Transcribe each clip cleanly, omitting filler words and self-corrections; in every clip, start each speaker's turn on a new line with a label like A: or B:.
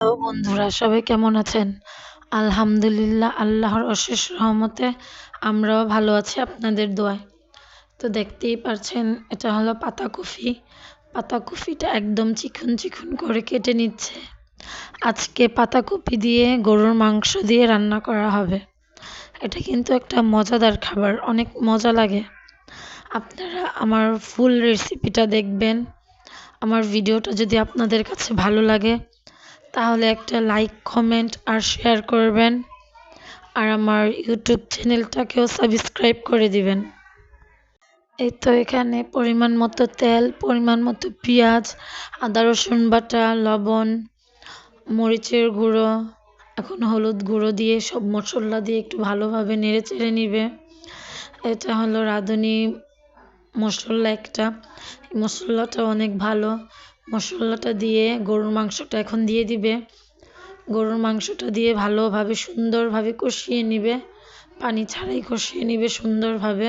A: Hello বন্ধুরা, সবাই কেমন আছেন? আলহামদুলিল্লাহ, আল্লাহর অশেষ রহমতে আমরাও ভালো আছি আপনাদের দোয়ায়। তো দেখতেই পারছেন, এটা হলো পাতাকপি। পাতাকপিটা একদম চিকন চিকন করে কেটে নিচ্ছে। আজকে পাতাকপি দিয়ে গরুর মাংস দিয়ে রান্না করা হবে। এটা কিন্তু একটা মজাদার খাবার, অনেক মজা লাগে। আপনারা আমার ফুল রেসিপিটা দেখবেন। আমার ভিডিওটা যদি আপনাদের কাছে ভালো লাগে তাহলে একটা লাইক, কমেন্ট আর শেয়ার করবেন। আর আমার ইউটিউব চ্যানেলটাকেও সাবস্ক্রাইব করে দিবেন। এই তো এখানে পরিমাণ মতো তেল, পরিমাণ মতো পেঁয়াজ, আদা রসুন বাটা, লবণ, মরিচের গুঁড়ো, এখন হলুদ গুঁড়ো দিয়ে সব মশলা দিয়ে একটু ভালোভাবে নেড়ে চেড়ে নিবে। এটা হলো রাঁধুনি মশলা একটা। এই মশলাটা অনেক ভালো। মশলাটা দিয়ে গরুর মাংসটা এখন দিয়ে দিবে। গরুর মাংসটা দিয়ে ভালোভাবে সুন্দরভাবে কষিয়ে নিবে, পানি ছাড়াই কষিয়ে নিবে সুন্দরভাবে।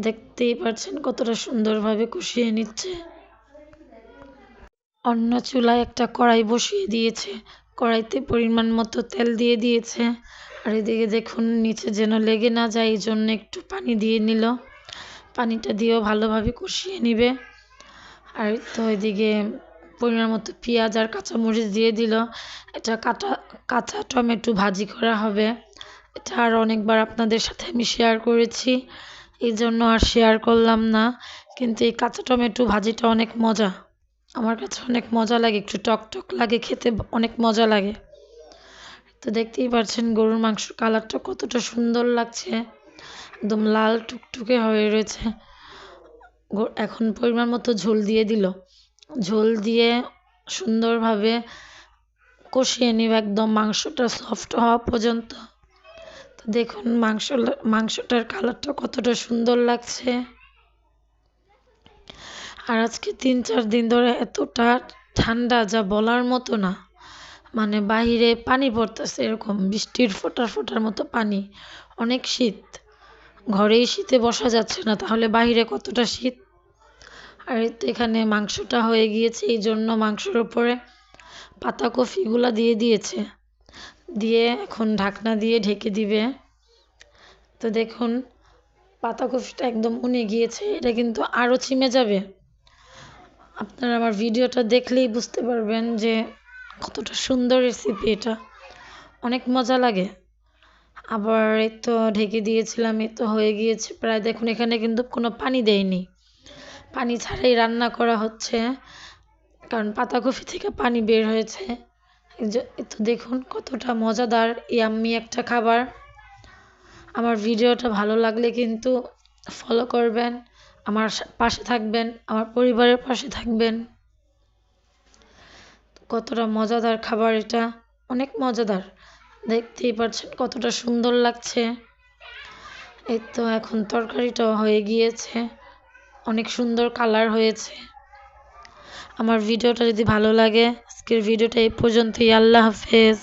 A: দেখতেই পাচ্ছেন কতটা সুন্দরভাবে কষিয়ে নিচ্ছে। অন্য চুলায় একটা কড়াই বসিয়ে দিয়েছে, কড়াইতে পরিমাণ মতো তেল দিয়ে দিয়েছে। আর এদিকে দেখুন নিচে যেন লেগে না যায় এই জন্য একটু পানি দিয়ে নিল। পানিটা দিয়েও ভালোভাবে কষিয়ে নিবে। আর তো এদিকে পরিমাণ মতো পেঁয়াজ আর কাঁচামরিচ দিয়ে দিল। এটা কাঁচা টমেটো ভাজি করা হবে। এটা আর অনেকবার আপনাদের সাথে আমি শেয়ার করেছি, এই জন্য আর শেয়ার করলাম না। কিন্তু এই কাঁচা টমেটো ভাজিটা অনেক মজা, আমার কাছে অনেক মজা লাগে, একটু টক টক লাগে খেতে, অনেক মজা লাগে। তো দেখতেই পাচ্ছেন গরুর মাংসের কালারটা কতটা সুন্দর লাগছে, একদম লাল টুকটুকে হয়ে রয়েছে। এখন পরিমাণ মতো ঝোল দিয়ে দিল। ঝোল দিয়ে সুন্দরভাবে কষিয়ে নিব একদম মাংসটা সফট হওয়া পর্যন্ত। তো দেখুন মাংসটার কালারটা কতটা সুন্দর লাগছে। আর আজকে ৩-৪ দিন ধরে এতটা ঠান্ডা যা বলার মতো না। মানে বাহিরে পানি পড়তেছে, এরকম বৃষ্টির ফোঁটার ফোঁটার মতো পানি। অনেক শীত, ঘরেই শীতে বসা যাচ্ছে না, তাহলে বাহিরে কতটা শীত। আর তো এখানে মাংসটা হয়ে গিয়েছে, এই জন্য মাংসের উপরে পাতাকপিগুলা দিয়ে দিয়েছে, দিয়ে এখন ঢাকনা দিয়ে ঢেকে দিবে। তো দেখুন পাতাকপিটা একদম উনে গিয়েছে, এটা কিন্তু আরও ছিমে যাবে। আপনারা আমার ভিডিওটা দেখলেই বুঝতে পারবেন যে কতটা সুন্দর রেসিপি এটা, অনেক মজা লাগে। আবার এই তো ঢেকে দিয়েছিলাম, এই তো হয়ে গিয়েছে প্রায়। দেখুন এখানে কিন্তু কোনো পানি দেয়নি, পানি ছাড়াই রান্না করা হচ্ছে, কারণ পাতাকপি থেকে পানি বের হয়েছে। এই তো দেখুন কতটা মজাদার ইয়াম্মি একটা খাবার। আমার ভিডিওটা ভালো লাগলে কিন্তু ফলো করবেন, আমার পাশে থাকবেন, আমার পরিবারের পাশে থাকবেন। কতটা মজাদার খাবার এটা, অনেক মজাদার। দেখতেই পাচ্ছেন কতটা সুন্দর লাগছে। এই তো এখন তরকারিটাও হয়ে গিয়েছে, অনেক সুন্দর কালার হয়েছে। আমার ভিডিওটা যদি ভালো লাগে, আজকের ভিডিওটা এই পর্যন্তই। আল্লাহ হাফেজ।